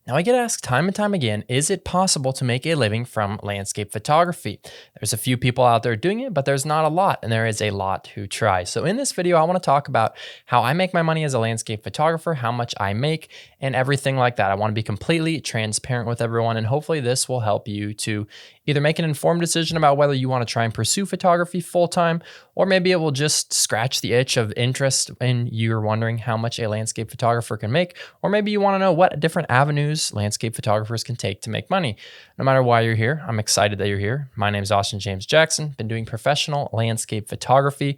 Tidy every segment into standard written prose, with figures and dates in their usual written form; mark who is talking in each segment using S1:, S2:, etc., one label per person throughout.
S1: Now, I get asked time and time again, is it possible to make a living from landscape photography? There's a few people out there doing it, but there's not a lot, and there is a lot who try. So in this video, I want to talk about how I make my money as a landscape photographer, how much I make, and everything like that. I want to be completely transparent with everyone, and hopefully this will help you to either make an informed decision about whether you want to try and pursue photography full-time, or maybe it will just scratch the itch of interest and you're wondering how much a landscape photographer can make, or maybe you want to know what different avenues landscape photographers can take to make money. No matter why you're here, I'm excited that you're here. My name is Austin James Jackson. Been doing professional landscape photography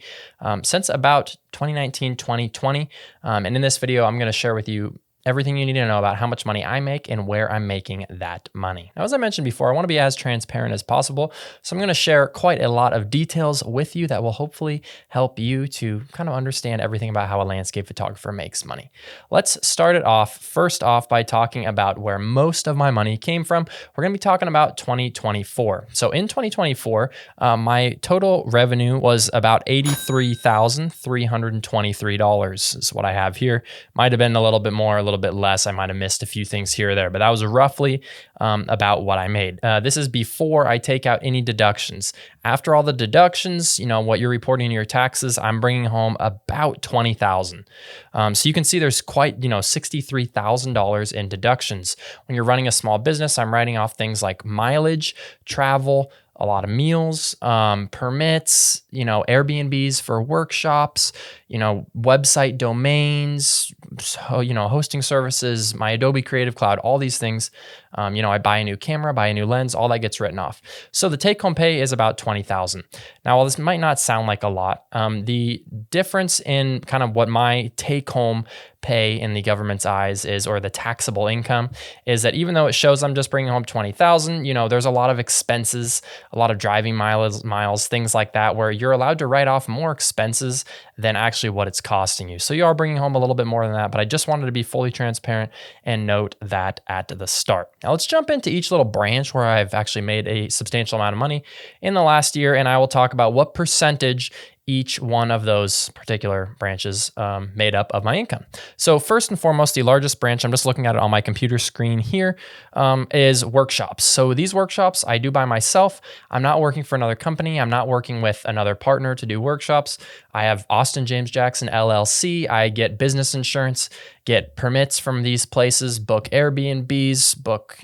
S1: since about 2019, 2020. And in this video, I'm going to share with you everything you need to know about how much money I make and where I'm making that money. Now, as I mentioned before, I want to be as transparent as possible. So I'm going to share quite a lot of details with you that will hopefully help you to kind of understand everything about how a landscape photographer makes money. Let's start it off first off by talking about where most of my money came from. We're going to be talking about 2024. So in 2024, my total revenue was about $83,323 is what I have here. Might have been a little bit more, a little bit less. I might have missed a few things here or there, but that was roughly about what I made. This is before I take out any deductions. After all the deductions, what you're reporting in your taxes, I'm bringing home about $20,000. So you can see there's quite, $63,000 in deductions. When you're running a small business, I'm writing off things like mileage, travel, a lot of meals, permits, Airbnbs for workshops, website domains, hosting services, my Adobe Creative Cloud, all these things. I buy a new camera, buy a new lens, all that gets written off. So the take-home pay is about $20,000. Now, while this might not sound like a lot, the difference in kind of what my take-home pay in the government's eyes is, or the taxable income, is that even though it shows I'm just bringing home $20,000, there's a lot of expenses, a lot of driving miles, things like that, where you're allowed to write off more expenses than actually what it's costing you. So you are bringing home a little bit more than that, but I just wanted to be fully transparent and note that at the start. Now let's jump into each little branch where I've actually made a substantial amount of money in the last year, and I will talk about what percentage each one of those particular branches made up of my income. So first and foremost, the largest branch, I'm just looking at it on my computer screen here, is workshops. So these workshops I do by myself. I'm not working for another company. I'm not working with another partner to do workshops. I have Austin James Jackson LLC. I get business insurance, get permits from these places, book Airbnbs, book,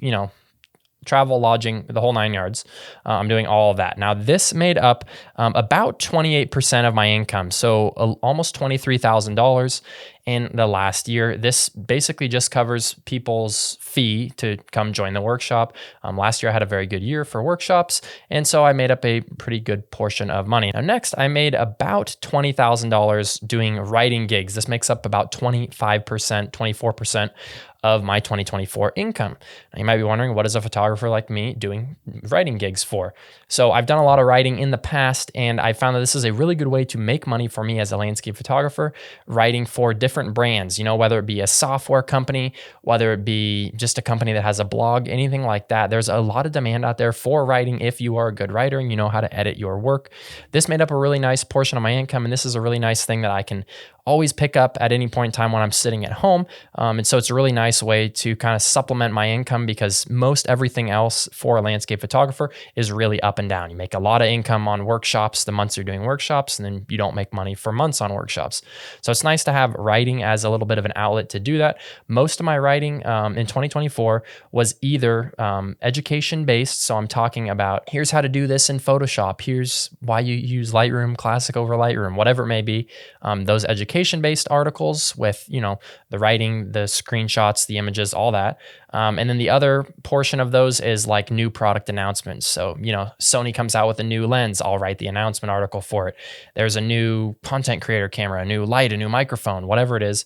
S1: travel, lodging, the whole 9 yards. I'm doing all of that. Now, this made up about 28% of my income, so almost $23,000 in the last year. This basically just covers people's fee to come join the workshop. Last year, I had a very good year for workshops, and so I made up a pretty good portion of money. Now, next, I made about $20,000 doing writing gigs. This makes up about 25%, 24% of my 2024 income. Now, you might be wondering, what is a photographer like me doing writing gigs for? So I've done a lot of writing in the past, and I found that this is a really good way to make money for me as a landscape photographer, writing for different brands, whether it be a software company, whether it be just a company that has a blog, anything like that. There's a lot of demand out there for writing if you are a good writer and you know how to edit your work. This made up a really nice portion of my income, and this is a really nice thing that I can always pick up at any point in time when I'm sitting at home. And so it's a really nice way to kind of supplement my income, because most everything else for a landscape photographer is really up and down. You make a lot of income on workshops the months you're doing workshops, and then you don't make money for months on workshops. So it's nice to have writing as a little bit of an outlet to do that. Most of my writing in 2024 was either education based. So I'm talking about, here's how to do this in Photoshop. Here's why you use Lightroom Classic over Lightroom, whatever it may be. Those education-based articles with, the writing, the screenshots, the images, all that. And then the other portion of those is like new product announcements. So, Sony comes out with a new lens, I'll write the announcement article for it. There's a new content creator camera, a new light, a new microphone, whatever it is.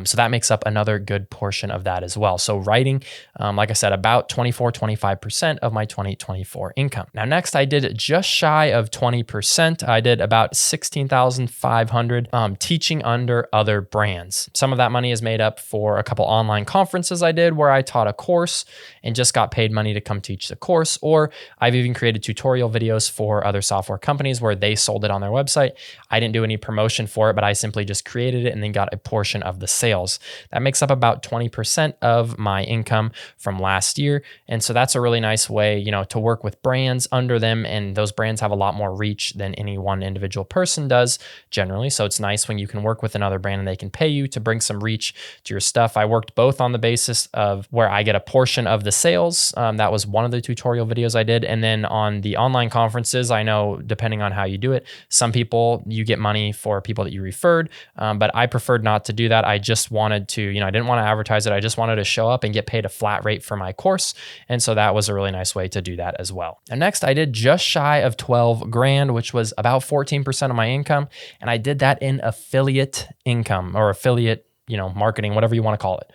S1: So that makes up another good portion of that as well. So writing, like I said, about 25% of my 2024 income. Now, next I did just shy of 20%. I did about $16,500 teaching under other brands. Some of that money is made up for a couple online conferences I did where I taught a course and just got paid money to come teach the course. Or I've even created tutorial videos for other software companies where they sold it on their website. I didn't do any promotion for it, but I simply just created it and then got a portion of the sales. That makes up about 20% of my income from last year. And so that's a really nice way, to work with brands under them. And those brands have a lot more reach than any one individual person does generally. So it's nice when you can work with another brand and they can pay you to bring some reach to your stuff. I worked both on the basis of where I get a portion of the sales. That was one of the tutorial videos I did. And then on the online conferences, I know depending on how you do it, some people you get money for people that you referred, but I preferred not to do that. I just wanted to, I didn't want to advertise it. I just wanted to show up and get paid a flat rate for my course. And so that was a really nice way to do that as well. And next, I did just shy of 12 grand, which was about 14% of my income. And I did that in affiliate income or affiliate, marketing, whatever you want to call it.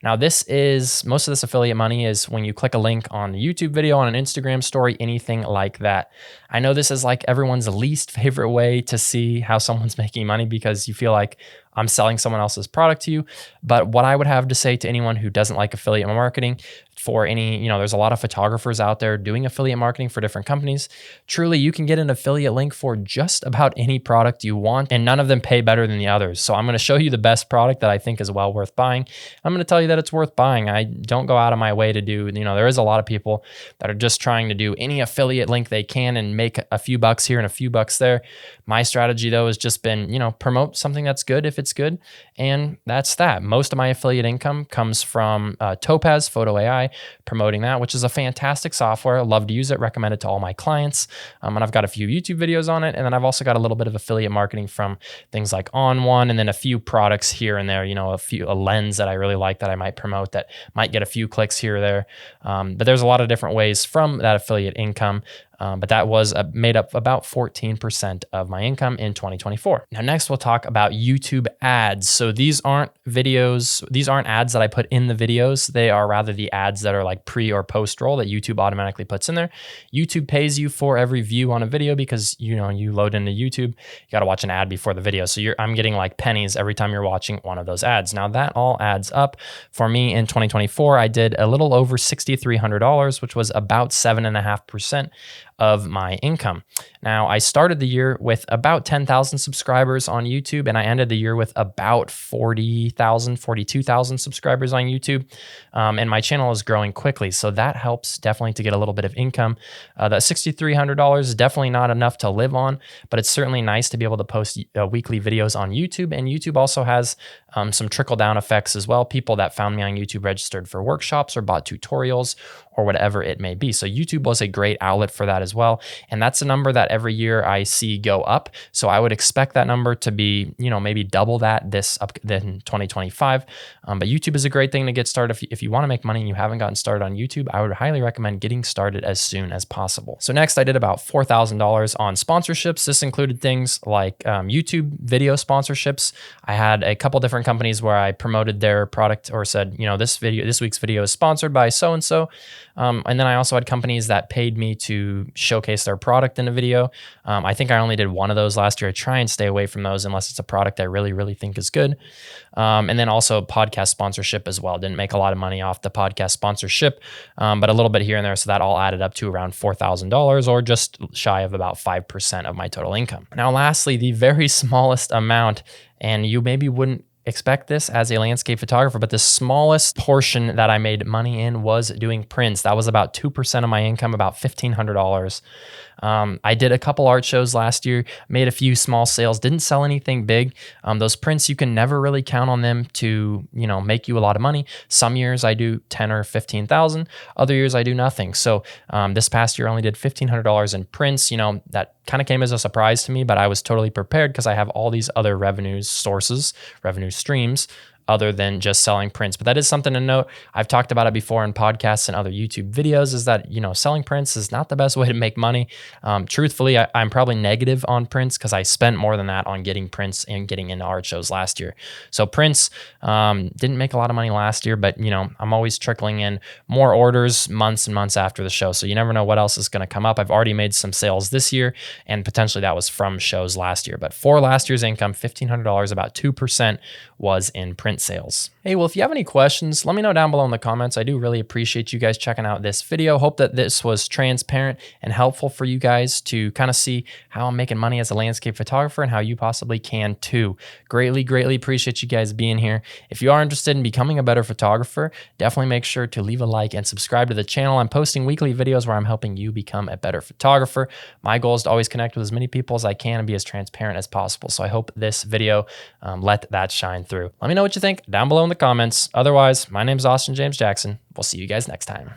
S1: Now, most of this affiliate money is when you click a link on the YouTube video, on an Instagram story, anything like that. I know this is like everyone's least favorite way to see how someone's making money because you feel like I'm selling someone else's product to you. But what I would have to say to anyone who doesn't like affiliate marketing, there's a lot of photographers out there doing affiliate marketing for different companies. Truly, you can get an affiliate link for just about any product you want, and none of them pay better than the others. So I'm going to show you the best product that I think is well worth buying. I'm going to tell you that it's worth buying. I don't go out of my way to do, there is a lot of people that are just trying to do any affiliate link they can and make a few bucks here and a few bucks there. My strategy though has just been, promote something that's good if it's good. And that's that. Most of my affiliate income comes from Topaz Photo AI, promoting that, which is a fantastic software. I love to use it, recommend it to all my clients. And I've got a few YouTube videos on it. And then I've also got a little bit of affiliate marketing from things like On1, and then a few products here and there, a lens that I really like that I might promote that might get a few clicks here or there. But there's a lot of different ways from that affiliate income. But that was made up about 14% of my income in 2024. Now, next we'll talk about YouTube ads. So these aren't ads that I put in the videos. They are rather the ads that are like pre or post roll that YouTube automatically puts in there. YouTube pays you for every view on a video because, you load into YouTube, you got to watch an ad before the video. So I'm getting like pennies every time you're watching one of those ads. Now that all adds up. For me in 2024, I did a little over $6,300, which was about 7.5% of my income. Now, I started the year with about 10,000 subscribers on YouTube, and I ended the year with about 42,000 subscribers on YouTube. And my channel is growing quickly, so that helps definitely to get a little bit of income. That $6,300 is definitely not enough to live on, but it's certainly nice to be able to post weekly videos on YouTube. And YouTube also has some trickle-down effects as well. People that found me on YouTube registered for workshops or bought tutorials or whatever it may be. So YouTube was a great outlet for that as well. And that's a number that every year I see go up. So I would expect that number to be, maybe double that than 2025. But YouTube is a great thing to get started. If you want to make money and you haven't gotten started on YouTube, I would highly recommend getting started as soon as possible. So next I did about $4,000 on sponsorships. This included things like YouTube video sponsorships. I had a couple different companies where I promoted their product or said, this week's video is sponsored by so-and-so. And then I also had companies that paid me to showcase their product in a video. I think I only did one of those last year. I try and stay away from those unless it's a product I really, really think is good. And then also podcast sponsorship as well. Didn't make a lot of money off the podcast sponsorship, but a little bit here and there. So that all added up to around $4,000 or just shy of about 5% of my total income. Now, lastly, the very smallest amount, and you maybe wouldn't expect this as a landscape photographer, but the smallest portion that I made money in was doing prints. That was about 2% of my income, about $1,500. I did a couple art shows last year, made a few small sales, didn't sell anything big. Those prints, you can never really count on them to, make you a lot of money. Some years I do 10 or 15,000. Other years I do nothing. So this past year I only did $1,500 in prints. That kind of came as a surprise to me, but I was totally prepared because I have all these other revenue streams other than just selling prints. But that is something to note. I've talked about it before in podcasts and other YouTube videos, is that, selling prints is not the best way to make money. Truthfully, I'm probably negative on prints because I spent more than that on getting prints and getting into art shows last year. So prints didn't make a lot of money last year, but I'm always trickling in more orders months and months after the show. So you never know what else is going to come up. I've already made some sales this year, and potentially that was from shows last year. But for last year's income, $1,500, about 2% was in print client sales. Hey, well, if you have any questions, let me know down below in the comments. I do really appreciate you guys checking out this video. Hope that this was transparent and helpful for you guys to kind of see how I'm making money as a landscape photographer and how you possibly can too. Greatly appreciate you guys being here. If you are interested in becoming a better photographer, definitely make sure to leave a like and subscribe to the channel. I'm posting weekly videos where I'm helping you become a better photographer. My goal is to always connect with as many people as I can and be as transparent as possible. So I hope this video let that shine through. Let me know what you think down below in the comments. Otherwise, my name is Austin James Jackson. We'll see you guys next time.